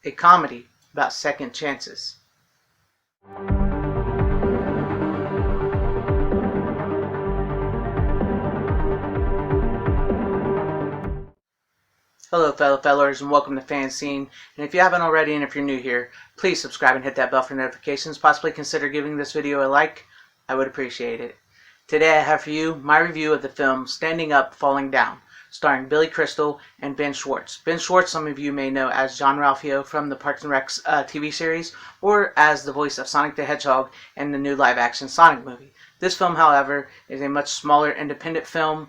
a comedy about second chances. Hello fellow fellers, and welcome to FanZcene. And if you haven't already, and if you're new here, please subscribe and hit that bell for notifications. Possibly consider giving this video a like. I would appreciate it. Today I have for you my review of the film Standing Up, Falling Down, starring Billy Crystal and Ben Schwartz. Ben Schwartz, some of you may know as John Ralphio from the Parks and Rec TV series, or as the voice of Sonic the Hedgehog in the new live-action Sonic movie. This film, however, is a much smaller independent film,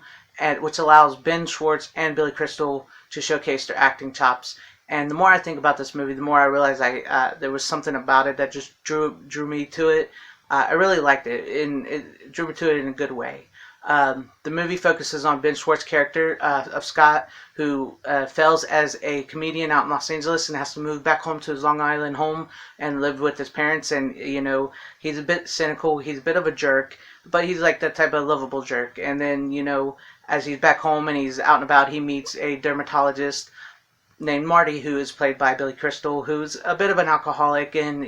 which allows Ben Schwartz and Billy Crystal to showcase their acting chops. And the more I think about this movie, the more I realize there was something about it that just drew me to it. I really liked it, and it drew me to it in a good way. The movie focuses on Ben Schwartz's character of Scott, who fails as a comedian out in Los Angeles and has to move back home to his Long Island home and live with his parents. And he's a bit cynical, he's a bit of a jerk, but he's like that type of lovable jerk. And then as he's back home and he's out and about, he meets a dermatologist named Marty, who is played by Billy Crystal, who's a bit of an alcoholic, and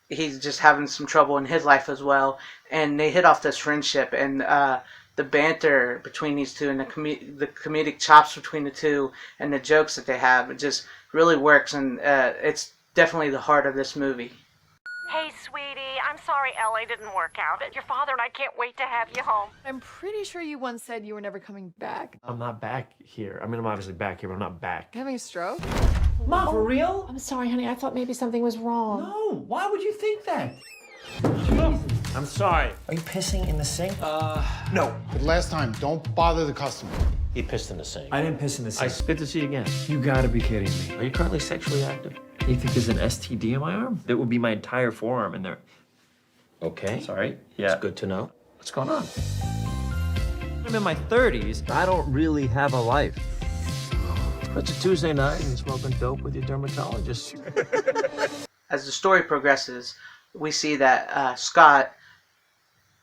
he's just having some trouble in his life as well. And they hit off this friendship, and the banter between these two, and the comedic chops between the two, and the jokes that they have, it just really works. And it's definitely the heart of this movie. Hey, sweetie, I'm sorry LA didn't work out. Your father and I can't wait to have you home. I'm pretty sure you once said you were never coming back. I'm not back here. I mean, I'm obviously back here, but I'm not back. Having a stroke? Mom, for real? I'm sorry, honey. I thought maybe something was wrong. No, why would you think that? I'm sorry. Are you pissing in the sink? No. But last time, don't bother the customer. He pissed in the sink. I didn't piss in the sink. It's good to see you again. You gotta be kidding me. Are you currently sexually active? You think there's an STD in my arm? That would be my entire forearm in there. Okay. Sorry? Yeah. It's good to know. What's going on? I'm in my 30s. I don't really have a life. It's a Tuesday night and smoking dope with your dermatologist. As the story progresses, we see that Scott,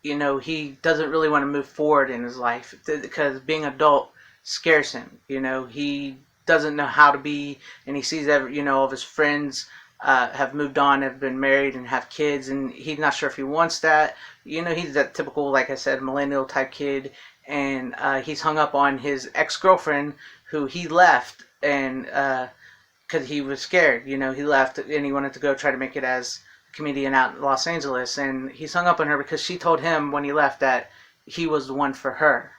he doesn't really want to move forward in his life because being an adult scares him. He doesn't know how to be, and he sees all of his friends have moved on, have been married, and have kids, and he's not sure if he wants that. He's that typical, like I said, millennial type kid, and he's hung up on his ex-girlfriend who he left, and because he was scared. He left and he wanted to go try to make it as a comedian out in Los Angeles, and he's hung up on her because she told him when he left that he was the one for her.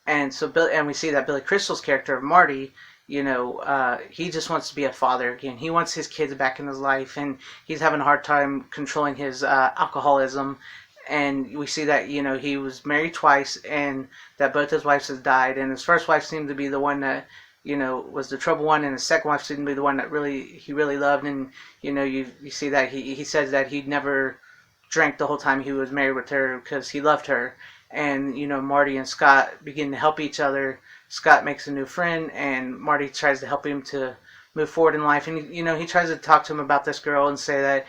And so we see that Billy Crystal's character of Marty, he just wants to be a father again. He wants his kids back in his life, and he's having a hard time controlling his alcoholism. And we see that, he was married twice, and that both his wives have died. And his first wife seemed to be the one that, was the trouble one, and his second wife seemed to be the one that he really loved. And, you see that he says that he never drank the whole time he was married with her because he loved her. And, Marty and Scott begin to help each other. Scott makes a new friend, and Marty tries to help him to move forward in life. And, he tries to talk to him about this girl and say that,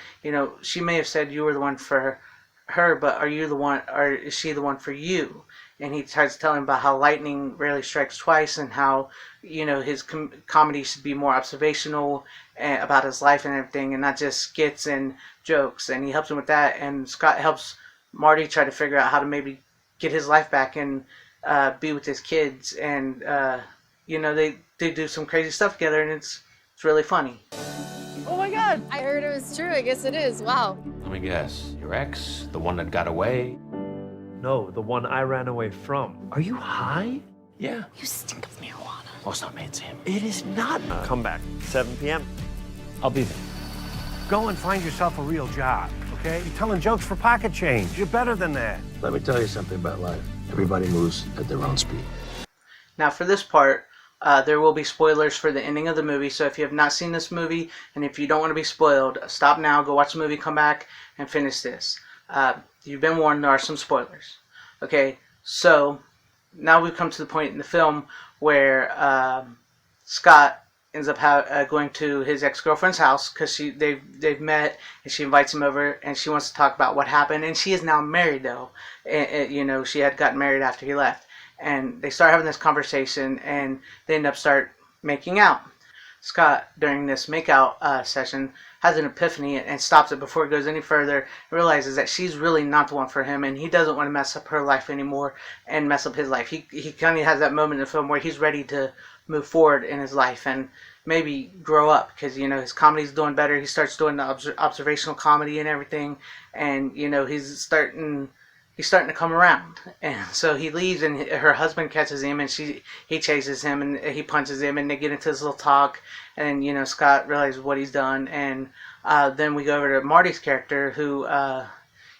she may have said you were the one for her, but are you the one, or is she the one for you? And he tries to tell him about how lightning rarely strikes twice, and how, his comedy should be more observational about his life and everything, and not just skits and jokes. And he helps him with that, and Scott helps Marty try to figure out how to maybe get his life back and be with his kids. And they do some crazy stuff together, and it's really funny. Oh my God! I heard it was true. I guess it is. Wow. Let me guess. Your ex? The one that got away? No, the one I ran away from. Are you high? Yeah. You stink of marijuana. Oh, it's not FanZcene. It is not. Come back, 7 p.m. I'll be there. Go and find yourself a real job, okay? You're telling jokes for pocket change. You're better than that. Let me tell you something about life. Everybody moves at their own speed. Now for this part, there will be spoilers for the ending of the movie, so if you have not seen this movie, and if you don't want to be spoiled, stop now, go watch the movie, come back, and finish this. You've been warned, there are some spoilers. Okay, so now we've come to the point in the film where Scott ends up going to his ex-girlfriend's house because they've met, and she invites him over, and she wants to talk about what happened. And she is now married, though. And, she had gotten married after he left. And they start having this conversation, and they end up making out. Scott, during this makeout session, has an epiphany and stops it before it goes any further, realizes that she's really not the one for him, and he doesn't want to mess up her life anymore and mess up his life. He kind of has that moment in the film where he's ready to move forward in his life and maybe grow up, because his comedy's doing better. He starts doing the observational comedy and everything, and he's starting to come around. And so he leaves, and her husband catches him, and he chases him, and he punches him, and they get into this little talk, and Scott realizes what he's done. And then we go over to Marty's character, who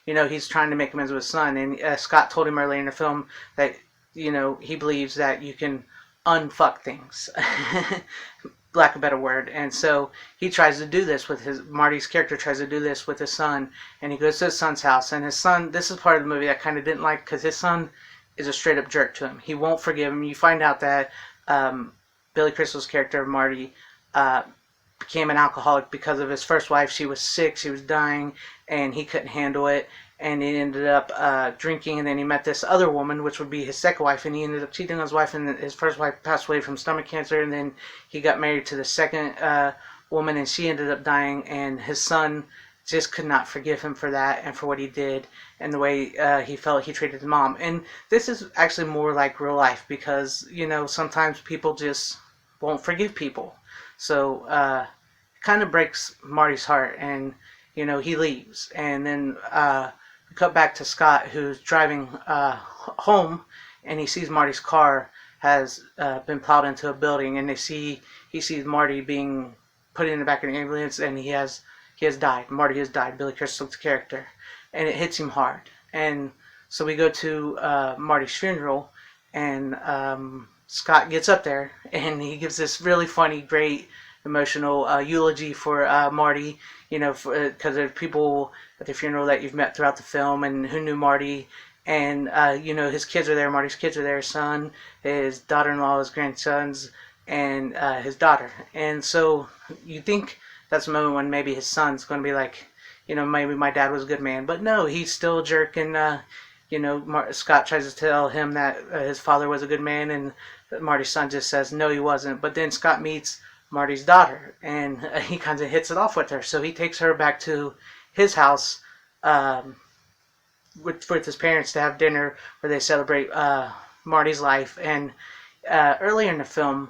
he's trying to make amends with his son, and Scott told him earlier in the film that he believes that you can unfuck things. Lack of a better word. And so he tries to do this with Marty's character tries to do this with his son, and he goes to his son's house, and his son, this is part of the movie I kind of didn't like, because his son is a straight up jerk to him. He won't forgive him. You find out that Billy Crystal's character, Marty, became an alcoholic because of his first wife. She was sick, she was dying, and he couldn't handle it, and he ended up drinking, and then he met this other woman, which would be his second wife, and he ended up cheating on his wife, and his first wife passed away from stomach cancer, and then he got married to the second woman, and she ended up dying, and his son just could not forgive him for that and for what he did and the way he felt he treated his mom. And this is actually more like real life, because sometimes people just won't forgive people. So it kind of breaks Marty's heart, and he leaves. And then we cut back to Scott, who's driving home, and he sees Marty's car has been plowed into a building, and he sees Marty being put in the back of the ambulance, and he has died. Marty has died, Billy Crystal's character, and it hits him hard. And so we go to Marty's funeral, and Scott gets up there, and he gives this really funny, great, emotional eulogy for Marty, because there's people at the funeral that you've met throughout the film and who knew Marty, and his kids are there. Marty's kids are there, his son, his daughter-in-law, his grandsons, and his daughter. And so you think that's a moment when maybe his son's going to be like, maybe my dad was a good man, but no, he's still a jerk. And Scott tries to tell him that his father was a good man, and Marty's son just says no, he wasn't. But then Scott meets Marty's daughter, and he kind of hits it off with her. So he takes her back to his house with his parents to have dinner where they celebrate Marty's life. And earlier in the film,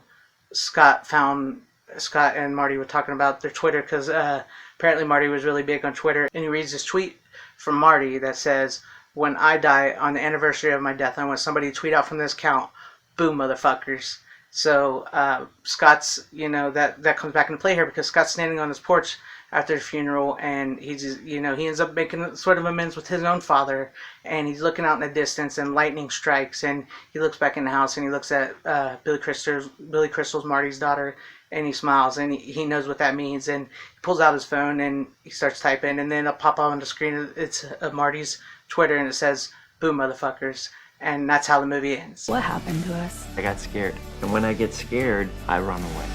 Scott and Marty were talking about their Twitter, because apparently Marty was really big on Twitter, and he reads this tweet from Marty that says, "When I die on the anniversary of my death, I want somebody to tweet out from this account, boom, motherfuckers." So Scott's, that comes back into play here, because Scott's standing on his porch after the funeral, and he ends up making sort of amends with his own father, and he's looking out in the distance, and lightning strikes, and he looks back in the house, and he looks at Billy Crystal's Marty's daughter, and he smiles, and he knows what that means, and he pulls out his phone, and he starts typing, and then it'll pop up on the screen, it's Marty's Twitter, and it says, boom, motherfuckers. And that's how the movie ends. What happened to us? I got scared. And when I get scared, I run away.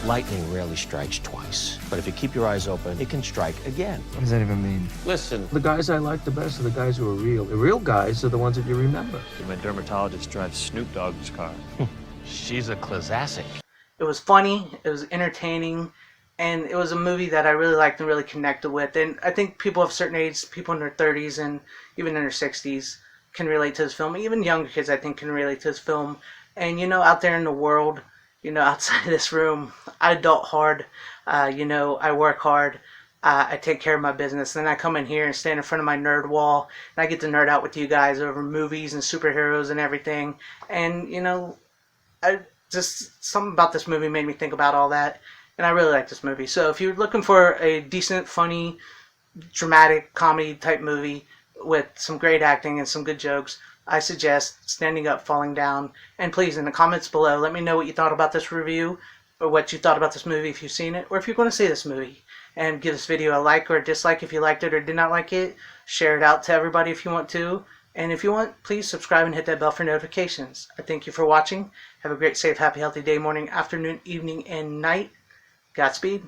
Lightning rarely strikes twice, but if you keep your eyes open, it can strike again. What does that even mean? Listen, the guys I like the best are the guys who are real. The real guys are the ones that you remember. My dermatologist drives Snoop Dogg's car. She's a classic. It was funny, it was entertaining, and it was a movie that I really liked and really connected with. And I think people of certain age, people in their 30s and even in their 60s, can relate to this film. Even younger kids, I think, can relate to this film. And out there in the world, outside of this room, I adult hard. I work hard. I take care of my business. Then I come in here and stand in front of my nerd wall, and I get to nerd out with you guys over movies and superheroes and everything. And something about this movie made me think about all that, and I really like this movie. So if you're looking for a decent, funny, dramatic comedy type movie with some great acting and some good jokes, I suggest Standing Up, Falling Down. And please, in the comments below, let me know what you thought about this review, or what you thought about this movie if you've seen it, or if you're going to see this movie. And give this video a like or a dislike if you liked it or did not like it. Share it out to everybody if you want to. And if you want, please subscribe and hit that bell for notifications. I thank you for watching. Have a great, safe, happy, healthy day, morning, afternoon, evening, and night. Godspeed.